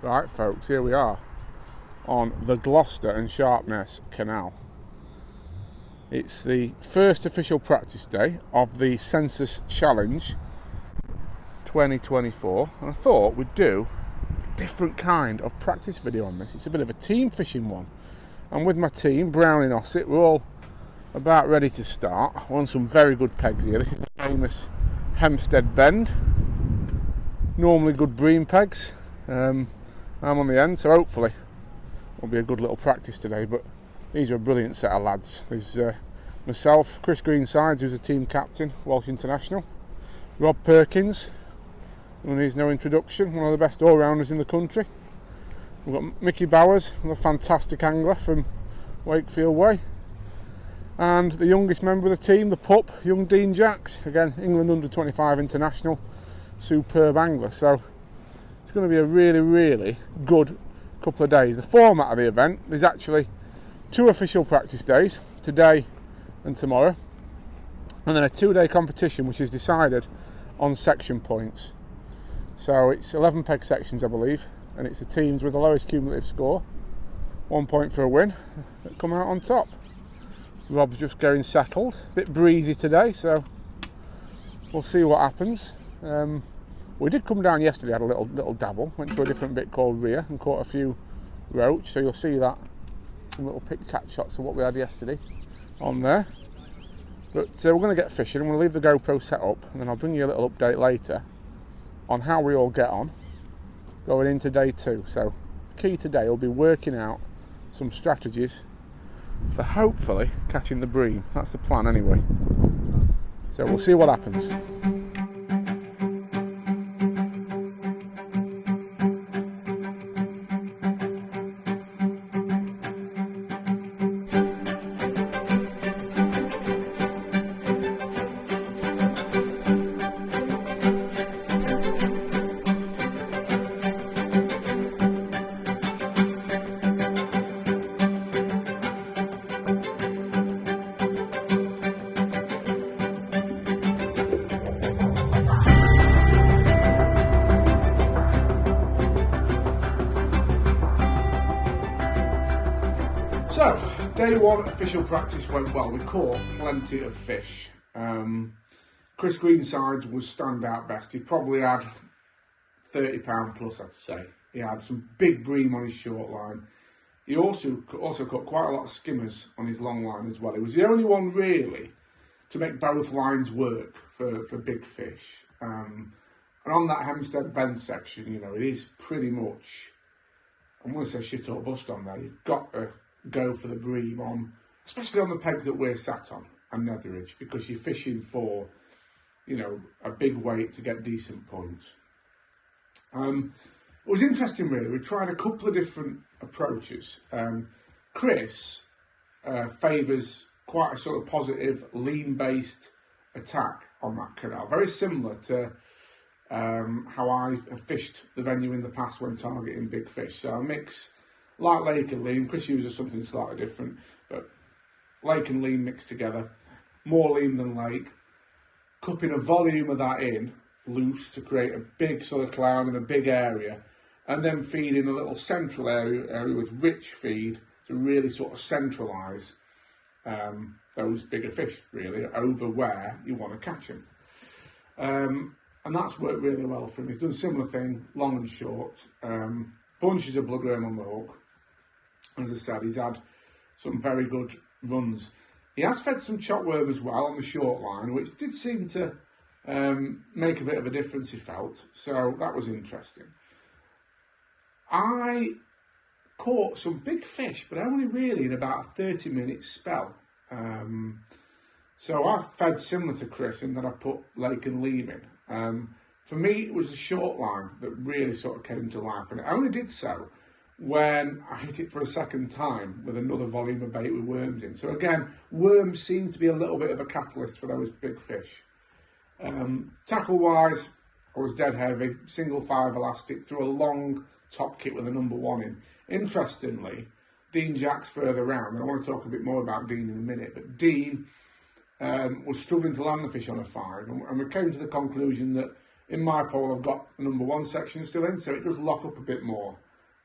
Right folks, here we are on the Gloucester and Sharpness Canal. It's the first official practice day of the Sensas Challenge 2024, and I thought we'd do a different kind of practice video on this. It's a bit of a team fishing one. I'm with my team, Brown and Osset. We're all about ready to start. We're on some very good pegs here. This is the famous Hempstead Bend. Normally good bream pegs. I'm on the end, so hopefully it'll be a good little practice today. But these are a brilliant set of lads. There's myself, Chris Greensides, who's a team captain, Welsh international. Rob Perkins, who needs no introduction, one of the best all-rounders in the country. We've got Mickey Bowers, a fantastic angler from Wakefield Way. And the youngest member of the team, the pup, young Dean Jacks, again, England under-25 international, superb angler. So it's going to be a really good couple of days. The format of the event, there's actually 2 official practice days, today and tomorrow, and then a 2-day competition which is decided on section points. So it's 11 peg sections, I believe, and it's the teams with the lowest cumulative score, 1 point for a win, that come out on top. Rob's just getting settled, a bit breezy today, so we'll see what happens. We did come down yesterday, had a little dabble, went to a different bit called Rear and caught a few roach, so you'll see that, some little pick catch shots of what we had yesterday on there. But we're going to get fishing, I'm going to leave the GoPro set up, and then I'll bring you a little update later on how we all get on going into day 2. So key today will be working out some strategies for hopefully catching the bream. That's the plan anyway. So we'll see what happens. So, day 1 official practice went well. We caught plenty of fish. Chris Greensides was standout best. He probably had £30 plus, I'd say. He had some big bream on his short line. He also caught quite a lot of skimmers on his long line as well. He was the only one really to make both lines work for big fish. And on that Hempstead Bend section, you know, it is pretty much, I'm going to say shit or bust on there. You've got to go for the bream on, especially on the pegs that we're sat on and netherage, because you're fishing for, you know, a big weight to get decent points. It was interesting really. We tried a couple of different approaches. Chris favours quite a sort of positive lean-based attack on that canal, very similar to how I have fished the venue in the past when targeting big fish. So I mix like lake and lean. Chris uses something slightly different, but lake and lean mixed together, more lean than lake, cupping a volume of that in loose to create a big sort of cloud in a big area, and then feeding a little central area with rich feed to really sort of centralise those bigger fish really over where you want to catch them. And that's worked really well for him. He's done a similar thing, long and short, bunches of bloodworm on the hook. As I said, he's had some very good runs. He has fed some chopworm as well on the short line, which did seem to make a bit of a difference, he felt. So that was interesting. I caught some big fish, but only really in about a 30-minute spell. So I fed similar to Chris in that I put lake and lean in. For me, it was the short line that really sort of came to life, and it only did so when I hit it for a second time with another volume of bait with worms in. So again, worms seem to be a little bit of a catalyst for those big fish. Tackle-wise, I was dead heavy, single 5 elastic, threw a long top kit with a number 1 in. Interestingly, Dean Jacks further round, and I want to talk a bit more about Dean in a minute, but Dean was struggling to land the fish on a 5, and we came to the conclusion that in my pole I've got the number 1 section still in, so it does lock up a bit more.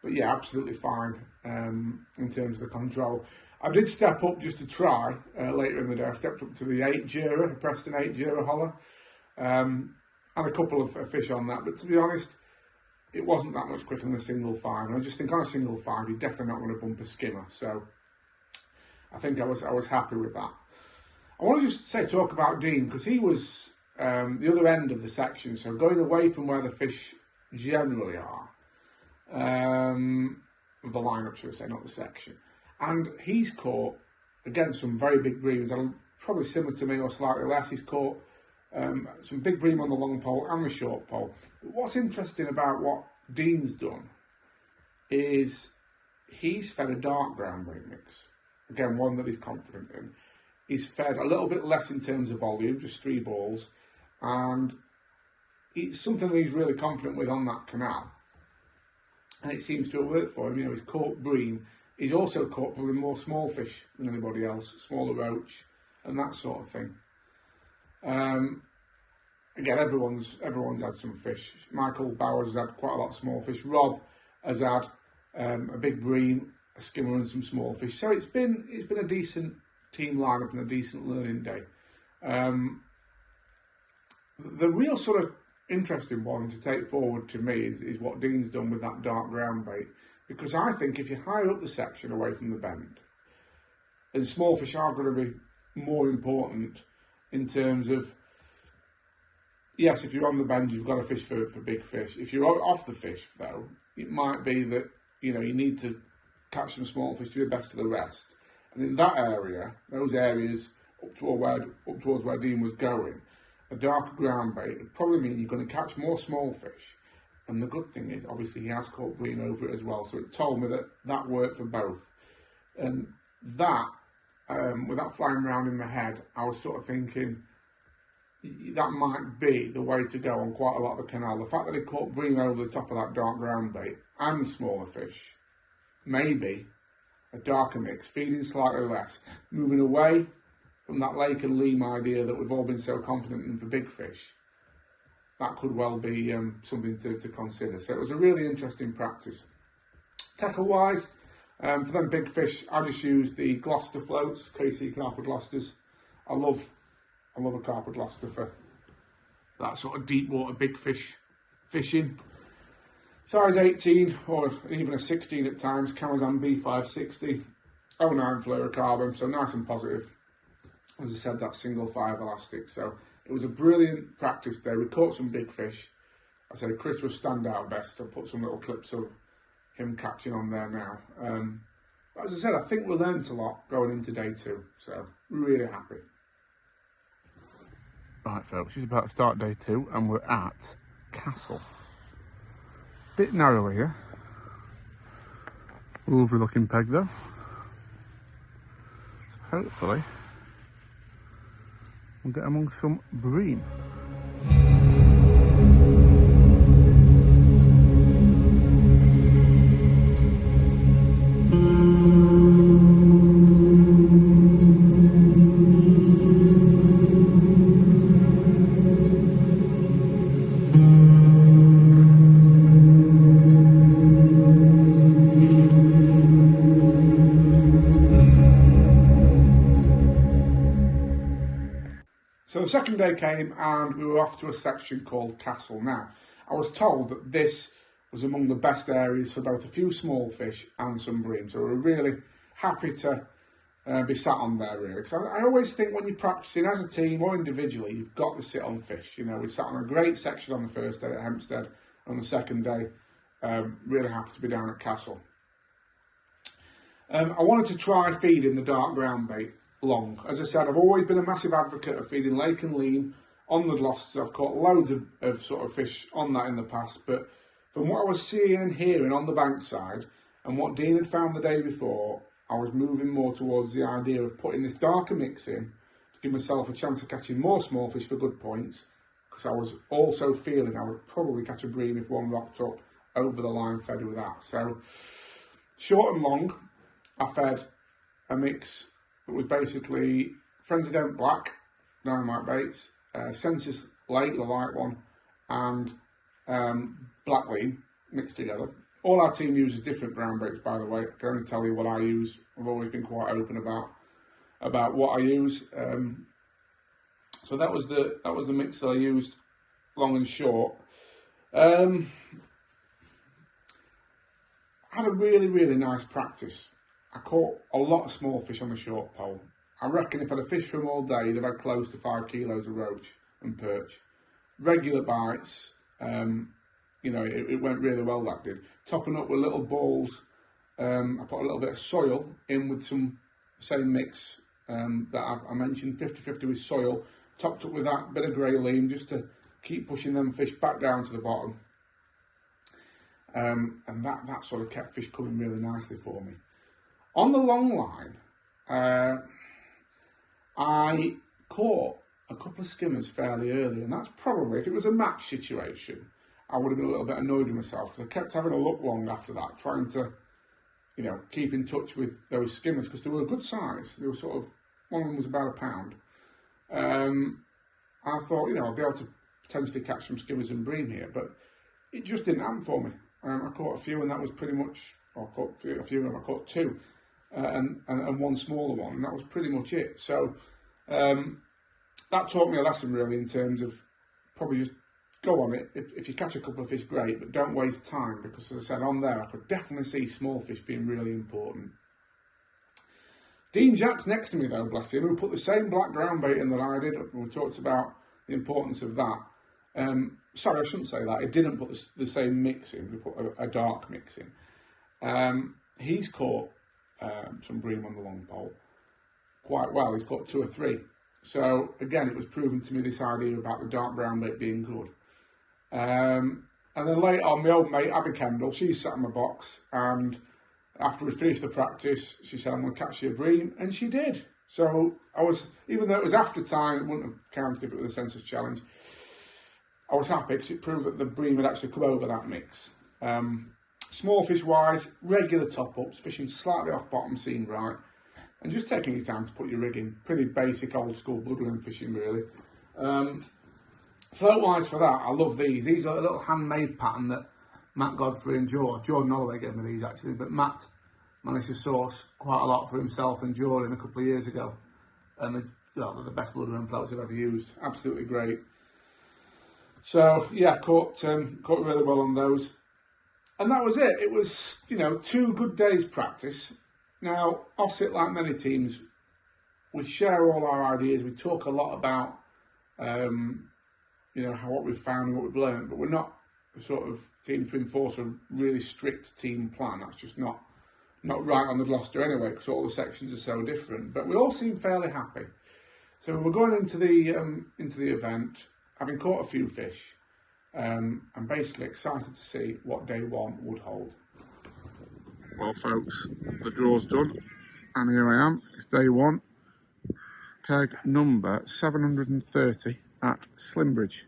But yeah, absolutely fine in terms of the control. I did step up just to try later in the day. I stepped up to the 8 Jura, a Preston 8 Jura Holler, and a couple of fish on that. But to be honest, it wasn't that much quicker than a single 5. And I just think on a single 5, you're definitely not going to bump a skimmer. So I think I was happy with that. I want to just talk about Dean, because he was the other end of the section, so going away from where the fish generally are, the lineup, should I say, not the section. And he's caught, again, some very big breams, probably similar to me or slightly less. He's caught some big bream on the long pole and the short pole. But what's interesting about what Dean's done is he's fed a dark ground bait mix. Again, one that he's confident in. He's fed a little bit less in terms of volume, just 3 balls, and it's something that he's really confident with on that canal. And it seems to have worked for him. You know, he's caught bream. He's also caught probably more small fish than anybody else, smaller roach, and that sort of thing. Again, everyone's had some fish. Michael Bowers has had quite a lot of small fish. Rob has had a big bream, a skimmer, and some small fish. So it's been a decent team lineup and a decent learning day. The real sort of interesting one to take forward to me is what Dean's done with that dark ground bait, because I think if you're higher up the section away from the bend, and small fish are going to be more important in terms of, yes, if you're on the bend you've got to fish for big fish. If you're off the fish though, it might be that you need to catch some small fish to be best of the rest. And in that area, those areas up towards where Dean was going, a darker ground bait would probably mean you're going to catch more small fish. And the good thing is, obviously, he has caught bream over it as well. So it told me that worked for both. And that, with that flying around in my head, I was sort of thinking that might be the way to go on quite a lot of the canal. The fact that he caught bream over the top of that dark ground bait and smaller fish, maybe a darker mix, feeding slightly less, moving away from that lake and leam idea that we've all been so confident in for big fish. That could well be something to consider. So it was a really interesting practice. Tackle-wise, for them big fish, I just used the Gloucester floats, KC Carper Gloucesters. I love a Carper Gloucester for that sort of deep water big fish fishing. Size 18 or even a 16 at times, Camazam B560, 09 fluorocarbon, so nice and positive. As I said, that single 5 elastic. So it was a brilliant practice day. We caught some big fish. I said Chris was standout best. I'll put some little clips of him catching on there now. But as I said, I think we learned a lot going into day 2. So really happy. Right folks, it's about to start day 2 and we're at Castle. Bit narrow here. Lovely looking peg though. So hopefully we'll get among some bream. So the second day came and we were off to a section called Castle. Now, I was told that this was among the best areas for both a few small fish and some bream. So we were really happy to be sat on there, really. Because I always think when you're practicing as a team or individually, you've got to sit on fish. You know, we sat on a great section on the first day at Hempstead. On the second day, really happy to be down at Castle. I wanted to try feeding the dark ground bait long. As I said, I've always been a massive advocate of feeding lake and lean on the Gloucesters. I've caught loads of sort of fish on that in the past, but from what I was seeing and hearing on the bankside and what Dean had found the day before, I was moving more towards the idea of putting this darker mix in to give myself a chance of catching more small fish for good points, because I was also feeling I would probably catch a bream if one rocked up over the line fed with that. So short and long, I fed a mix. It was basically Frenzy Dent Black, dynamite baits, Sensas Lake, the light one, and Black Lean mixed together, All our team uses different ground baits, by the way. I can only tell you what I use. I've always been quite open about what I use. So that was the mix that I used, long and short. I had a really nice practice. I caught a lot of small fish on the short pole. I reckon if I'd have fished for them all day, they'd have had close to 5 kilos of roach and perch. Regular bites. You know, it went really well, that did. Topping up with little balls. I put a little bit of soil in with some same mix that I mentioned, 50-50 with soil. Topped up with that bit of greyline just to keep pushing them fish back down to the bottom. And that sort of kept fish coming really nicely for me. On the long line, I caught a couple of skimmers fairly early, and that's probably, if it was a match situation, I would have been a little bit annoyed with myself because I kept having a look long after that, trying to, you know, keep in touch with those skimmers because they were a good size. They were sort of, one of them was about £1. I thought, you know, I'll be able to potentially catch some skimmers and bream here, but it just didn't happen for me. I caught a few, and that was pretty much, I caught a few of them, I caught 2, and one smaller one, and that was pretty much it. So that taught me a lesson really in terms of probably just go on it. If you catch a couple of fish, great, but don't waste time, because as I said, on there I could definitely see small fish being really important. Dean Jack's next to me though, bless him, who put the same black ground bait in that I did. We talked about the importance of that. Sorry, I shouldn't say that. He didn't put the same mix in. We put a dark mix in. He's caught some bream on the long pole quite well. He's caught 2 or 3. So again, it was proven to me this idea about the dark brown bait being good. And then later on, my old mate Abby Kendall, she sat in my box, and after we finished the practice, she said, "I'm going to catch you a bream," and she did. So I was, even though it was after time, it wouldn't have counted if it was a Sensas challenge. I was happy because it proved that the bream had actually come over that mix. Small fish wise, regular top ups, fishing slightly off bottom seemed right, and just taking your time to put your rig in. Pretty basic old school bloodworm fishing really. Float wise for that, I love these. These are a little handmade pattern that Matt Godfrey and Jordan Holloway gave me these actually, but Matt managed to source quite a lot for himself and Jordan a couple of years ago, and they're the best bloodworm floats I've ever used. Absolutely great. So yeah, caught really well on those, and that was it. It was, you know, 2 good days practice. Now Osset, like many teams, we share all our ideas. We talk a lot about you know, what we've found and what we've learned, but we're not the sort of team to enforce a really strict team plan. That's just not right on the Gloucester anyway, because all the sections are so different. But we all seem fairly happy. So we're going into the event, having caught a few fish, and basically excited to see what day 1 would hold. Well, folks, the draw's done, and here I am. It's day 1, peg number 730 at Slimbridge.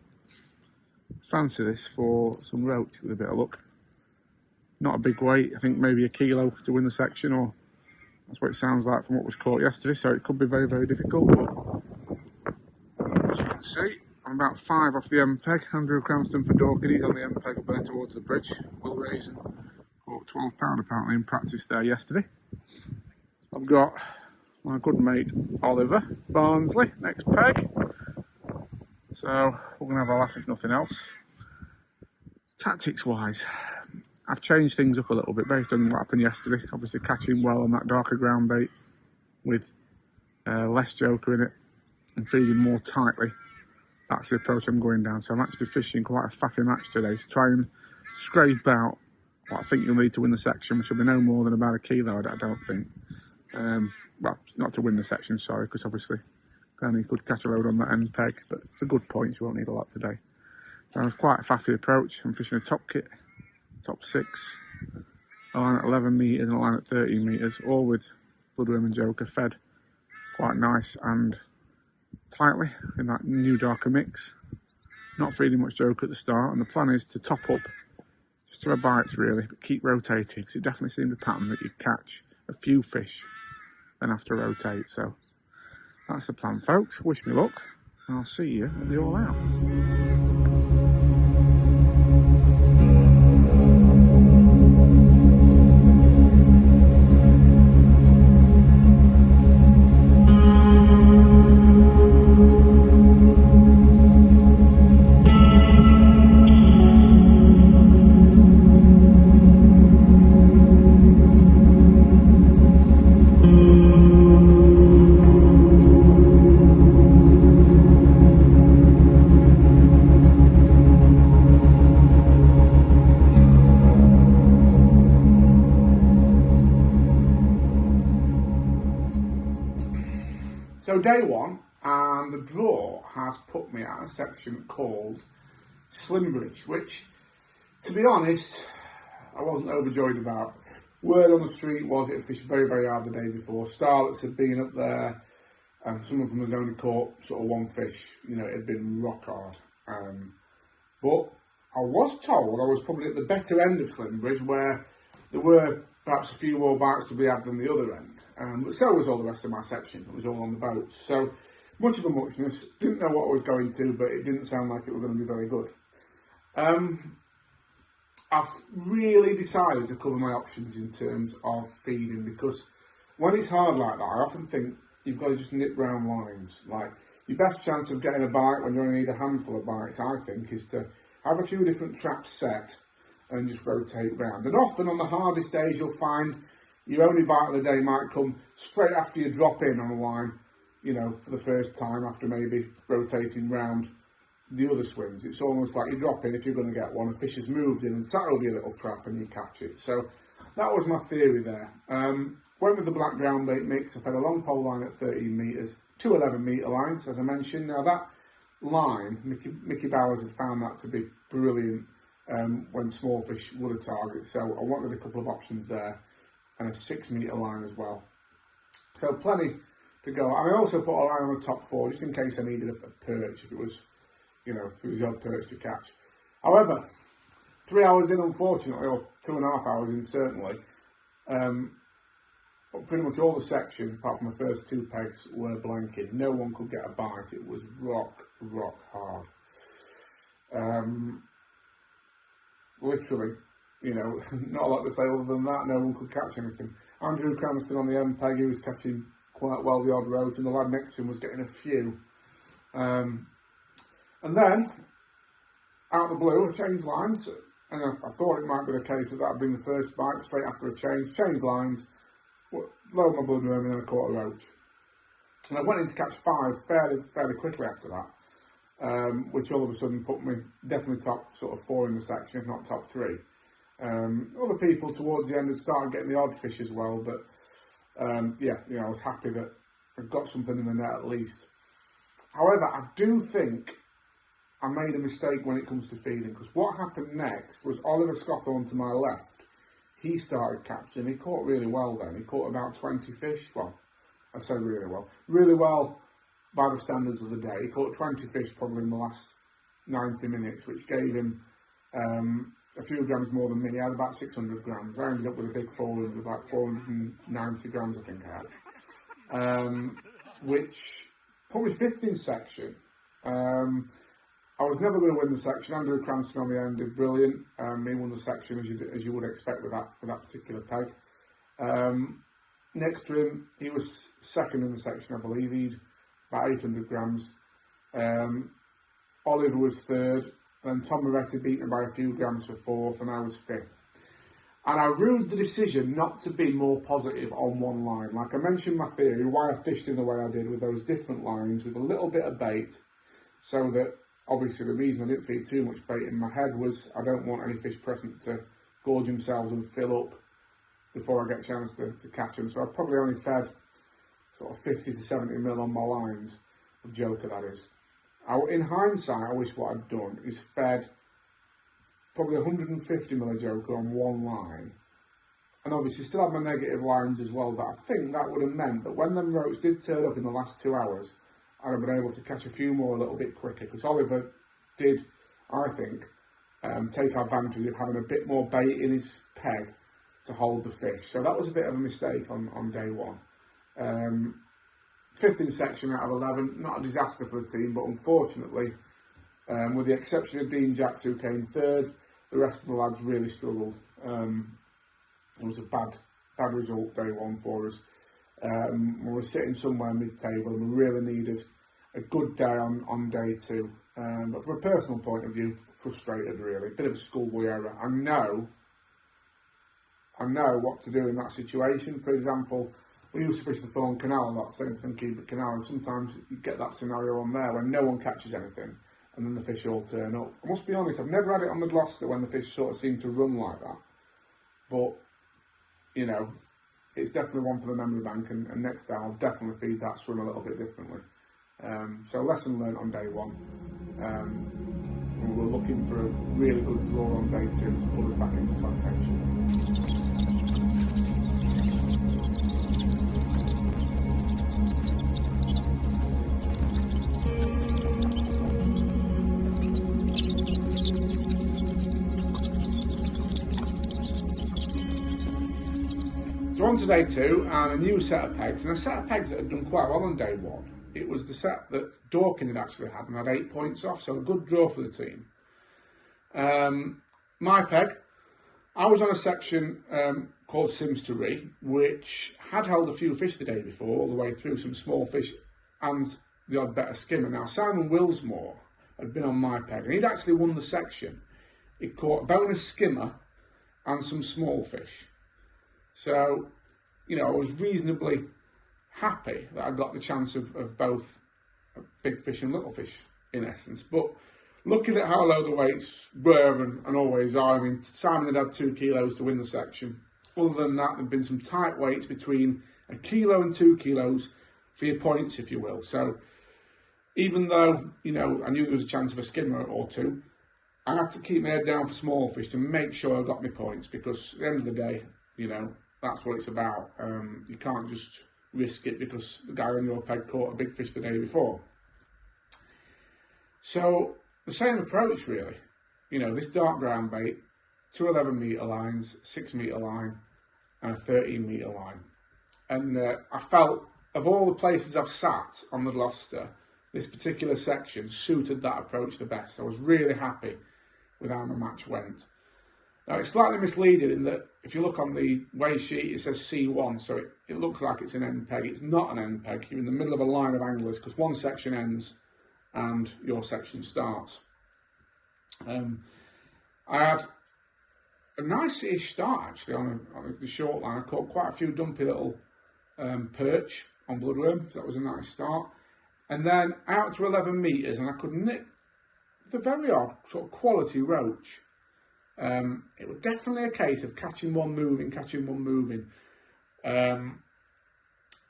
Fancy this for some roach with a bit of luck. Not a big weight, I think maybe a kilo to win the section, or that's what it sounds like from what was caught yesterday, so it could be very difficult. But as you can see, I'm about 5 off the MPEG. Andrew Cranston for Dorking, he's on the MPEG up there towards the bridge. Will Raisin caught £12 apparently in practice there yesterday. I've got my good mate Oliver Barnsley, next peg. So we're going to have a laugh if nothing else. Tactics wise, I've changed things up a little bit based on what happened yesterday. Obviously catching well on that darker ground bait with less joker in it and feeding more tightly. That's the approach I'm going down. So I'm actually fishing quite a faffy match today to try and scrape out what I think you'll need to win the section, which will be no more than about a kilo, I don't think. Well, not to win the section, sorry, because obviously Granny could catch a load on that end peg, but for good points you won't need a lot today. So it's quite a faffy approach. I'm fishing a top kit, top 6, a line at 11 metres and a line at 13 metres, all with bloodworm and joker fed quite nice and tightly in that new darker mix. Not feeding much joker at the start, and the plan is to top up just to a bites really, but keep rotating, because it definitely seemed a pattern that you'd catch a few fish then have to rotate. So that's the plan, folks. Wish me luck, and I'll see you at the all out. So day one, and the draw has put me at a section called Slimbridge, which, to be honest, I wasn't overjoyed about. Word on the street was it had fished very, very hard the day before. Starlets had been up there, and some of them has only caught sort of one fish. You know, it had been rock hard. But I was told I was probably at the better end of Slimbridge, where there were perhaps a few more bites to be had than the other end. But so was all the rest of my section. It was all on the boat. So much of a muchness. Didn't know what I was going to, but it didn't sound like it was going to be very good. I've really decided to cover my options in terms of feeding, because when it's hard like that, I often think you've got to just nip round lines. Like, your best chance of getting a bite when you only need a handful of bites, I think, is to have a few different traps set and just rotate round. And often on the hardest days, you'll find your only bite of the day might come straight after you drop in on a line, you know, for the first time after maybe rotating round the other swims. It's almost like you drop in if you're going to get one. A fish has moved in and sat over your little trap and you catch it. So that was my theory there. Went with the black ground bait mix. I fed a long pole line at 13 metres, 2 11-metre lines, as I mentioned. Now that line, Mickey Bowers had found that to be brilliant when small fish were the target. So I wanted a couple of options there, and a 6-metre line as well. So plenty to go. I also put a line on the top 4 just in case I needed a perch, if it was, you know, if it was the odd perch to catch. However, 3 hours in, unfortunately, or 2.5 hours in, certainly, pretty much all the section, apart from the first 2 pegs, were blanking. No one could get a bite. It was rock hard. Literally, you know, not a lot to say other than that. No one could catch anything. Andrew Cranston on the end peg, he was catching quite well the odd roach, and the lad next to him was getting a few. And then, out of the blue, I changed lines, and I thought it might be the case that would bring the first bite straight after a changed lines, lowered my blood worm, and then I caught a roach. And I went in to catch 5 fairly quickly after that, which all of a sudden put me definitely top sort of 4 in the section, if not top 3. Other people towards the end had started getting the odd fish as well, but yeah, you know, I was happy that I got something in the net at least. However, I do think I made a mistake when it comes to feeding, because what happened next was Oliver Scotthorne to my left. He started catching. He caught really well then. He caught about 20 fish. Well, I say really well. Really well by the standards of the day. He caught 20 fish probably in the last 90 minutes, which gave him a few grams more than me. He had about 600 grams. I ended up with a big 400, about 490 grams I think I had. Which put me 5th in section. I was never going to win the section. Andrew Cranston on the end did brilliant. He won the section as you would expect with that particular peg. Next to him, he was 2nd in the section, I believe. He'd about 800 grams. Oliver was 3rd, and Tom Moretti beat me by a few grams for 4th, and I was 5th. And I ruled the decision not to be more positive on one line. Like I mentioned my theory, why I fished in the way I did with those different lines, with a little bit of bait, so that obviously the reason I didn't feed too much bait in my head was I don't want any fish present to gorge themselves and fill up before I get a chance to catch them. So I probably only fed sort of 50 to 70 mil on my lines, of Joker that is. In hindsight, I wish what I'd done is fed probably 150 mil of Joker on one line, and obviously still had my negative lines as well, but I think that would have meant that when them roach did turn up in the last 2 hours, I'd have been able to catch a few more a little bit quicker, because Oliver did, I think, take advantage of having a bit more bait in his peg to hold the fish. So that was a bit of a mistake on day one. 5th in section out of 11, not a disaster for the team, but unfortunately, with the exception of Dean Jacks, who came 3rd, the rest of the lads really struggled. It was a bad result day one for us. We were sitting somewhere mid-table, and we really needed a good day on day 2. But from a personal point of view, frustrated really, bit of a schoolboy error. I know what to do in that situation. For example, we used to fish the Thorn Canal, that same thing, Keeper Canal, and sometimes you get that scenario on there when no one catches anything, and then the fish all turn up. I must be honest, I've never had it on the Gloucester when the fish sort of seem to run like that. But, you know, it's definitely one for the memory bank, and next time I'll definitely feed that swim a little bit differently. So lesson learned on day one. And we're looking for a really good draw on day 2 to pull us back into contention. So on to day 2, and a new set of pegs, and a set of pegs that had done quite well on day 1. It was the set that Dorking had actually had, and had 8 points off, so a good draw for the team. My peg, I was on a section called Sims to Ree, which had held a few fish the day before, all the way through, some small fish and the odd better skimmer. Now, Simon Willsmore had been on my peg, and he'd actually won the section. He caught a bonus skimmer and some small fish. So, you know, I was reasonably happy that I got the chance of both big fish and little fish, in essence. But looking at how low the weights were and always are, I mean, Simon had 2 kilos to win the section. Other than that, there have been some tight weights between 1 kilo and 2 kilos for your points, if you will. So even though, you know, I knew there was a chance of a skimmer or 2, I had to keep my head down for small fish to make sure I got my points, because at the end of the day, you know, that's what it's about. You can't just risk it because the guy on your peg caught a big fish the day before. So the same approach really. You know, this dark ground bait, 2 11-metre lines, 6-metre line and a 13-metre line. And I felt, of all the places I've sat on the Gloucester, this particular section suited that approach the best. I was really happy with how my match went. Now, it's slightly misleading in that if you look on the weigh sheet, it says C1, so it looks like it's an end peg. It's not an end peg. You're in the middle of a line of anglers because one section ends and your section starts. I had a nice-ish start, actually, on the short line. I caught quite a few dumpy little perch on bloodworm, so that was a nice start. And then out to 11 metres, and I could nick the very odd sort of quality roach. It was definitely a case of catching one moving. And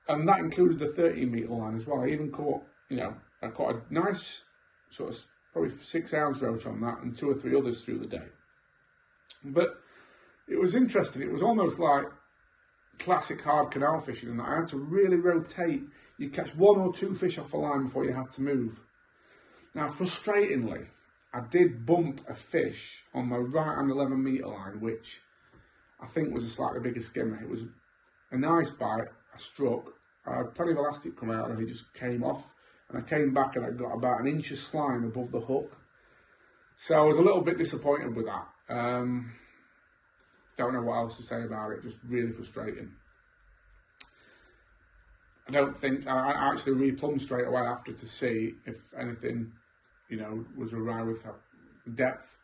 that included the 13-metre line as well. I even caught, you know, I caught a nice sort of probably 6-ounce roach on that and 2 or 3 others through the day. But it was interesting. It was almost like classic hard canal fishing, and I had to really rotate. You catch 1 or 2 fish off a line before you had to move. Now, frustratingly, I did bump a fish on my right-hand 11-metre line, which I think was a slightly bigger skimmer. It was a nice bite. I struck. I had plenty of elastic come out and it just came off. And I came back and I got about 1 inch of slime above the hook. So I was a little bit disappointed with that. Don't know what else to say about it. Just really frustrating. I don't think I actually replumbed straight away after to see if anything, you know, was awry with depth.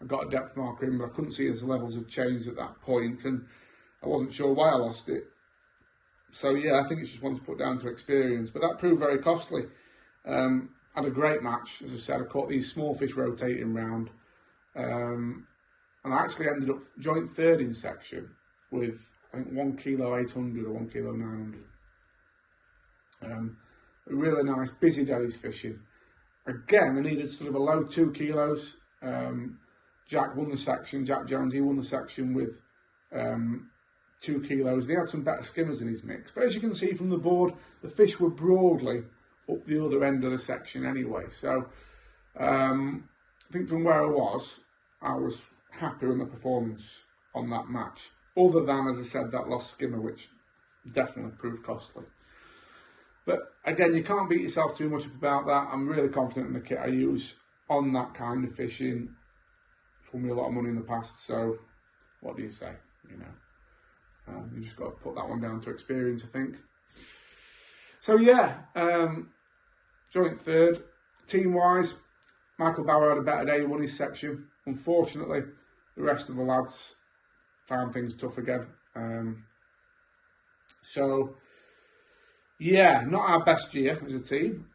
I got a depth marker in, but I couldn't see as the levels had changed at that point, and I wasn't sure why I lost it. So yeah, I think it's just one to put down to experience, but that proved very costly. Had a great match, as I said. I caught these small fish rotating round, and I actually ended up joint third in section with, I think, 1 kilo 800 or 1 kilo 900. A really nice, busy day's fishing. Again, I needed sort of a low 2 kilos. Jack won the section. Jack Jones, he won the section with 2 kilos. He had some better skimmers in his mix. But as you can see from the board, the fish were broadly up the other end of the section anyway. So I think from where I was happy with my performance on that match. Other than, as I said, that lost skimmer, which definitely proved costly. But again, you can't beat yourself too much about that. I'm really confident in the kit I use on that kind of fishing. It's won me a lot of money in the past, so what do you say? You know, you just got to put that one down to experience, I think. So yeah, joint third. Team-wise, Michael Bauer had a better day. He won his section. Unfortunately, the rest of the lads found things tough again. So yeah, not our best year as a team.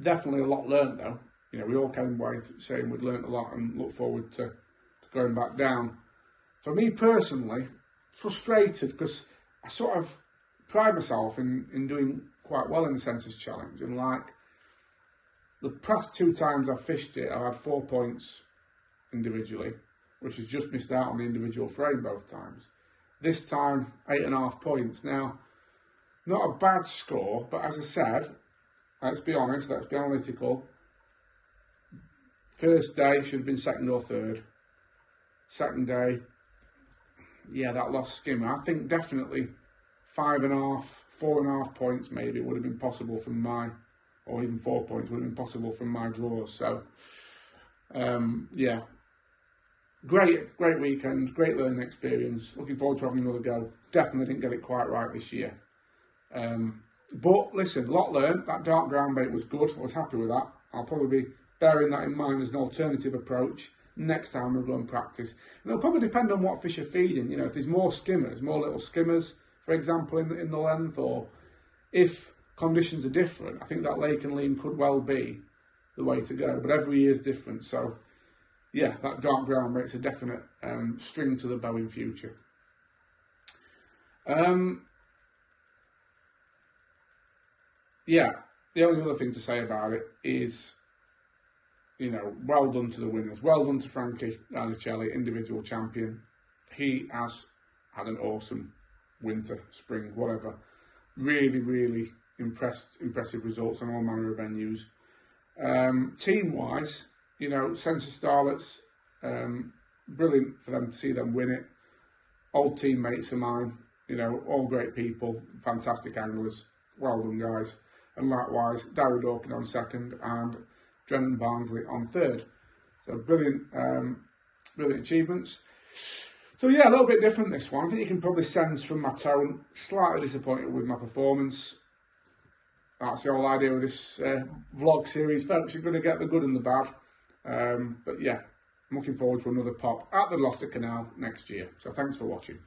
Definitely a lot learnt though. You know, we all came away saying we'd learnt a lot and look forward to going back down. For me personally, frustrated because I sort of pride myself in doing quite well in the Sensas challenge, and like the past 2 times I've fished it, I've had 4 points individually, which has just missed out on the individual frame both times. This time, 8.5 points. Now, not a bad score, but as I said, let's be honest, let's be analytical. First day should have been second or third. Second day, yeah, that lost skimmer. I think definitely 5.5, 4.5 points maybe would have been possible from my, or even 4 points would have been possible from my draws. So, yeah, great weekend, great learning experience. Looking forward to having another go. Definitely didn't get it quite right this year. But listen, lot learned. That dark ground bait was good. I was happy with that. I'll probably be bearing that in mind as an alternative approach next time we go and practice. And it'll probably depend on what fish are feeding. You know, if there's more skimmers, more little skimmers, for example, in the length, or if conditions are different, I think that lake and lean could well be the way to go. But every year is different. So, yeah, that dark ground bait's a definite string to the bow in future. Yeah, the only other thing to say about it is, you know, well done to the winners. Well done to Frankie Arnicelli, individual champion. He has had an awesome winter, spring, whatever. Really, really impressive results on all manner of venues. Team-wise, you know, Sensas Starlets, brilliant for them to see them win it. Old teammates of mine, you know, all great people, fantastic anglers. Well done, guys. And likewise, Darryl Dawkins on second and Drennan Barnsley on third. So brilliant, brilliant achievements. So yeah, a little bit different this one. I think you can probably sense from my tone, slightly disappointed with my performance. That's the whole idea of this vlog series, folks. You're going to get the good and the bad. But yeah, I'm looking forward to another pop at the Gloucester Canal next year. So thanks for watching.